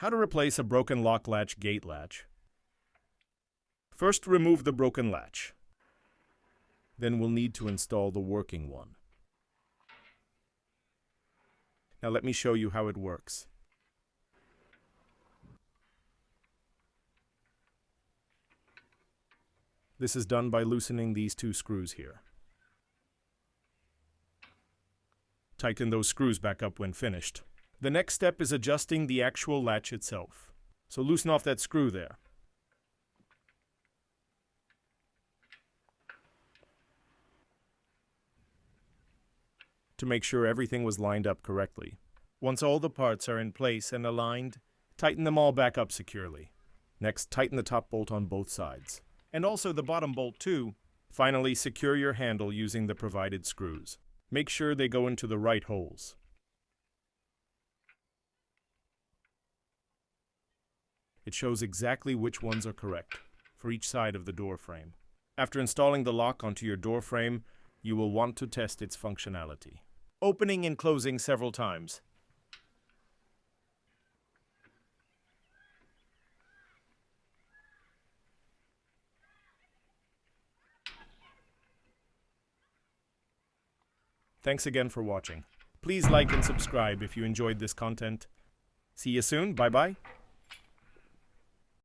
How to replace a broken LokkLatch Gate Latch. First, remove the broken latch. Then we'll need to install the working one. Now let me show you how it works. This is done by loosening these two screws here. Tighten those screws back up when finished. The next step is adjusting the actual latch itself. So loosen off that screw there. To make sure everything was lined up correctly. Once all the parts are in place and aligned, tighten them all back up securely. Next, tighten the top bolt on both sides. And also the bottom bolt too. Finally, secure your handle using the provided screws. Make sure they go into the right holes. It shows exactly which ones are correct for each side of the door frame. After installing the lock onto your door frame, you will want to test its functionality. Opening and closing several times. Thanks again for watching. Please like and subscribe if you enjoyed this content. See you soon. Bye-bye.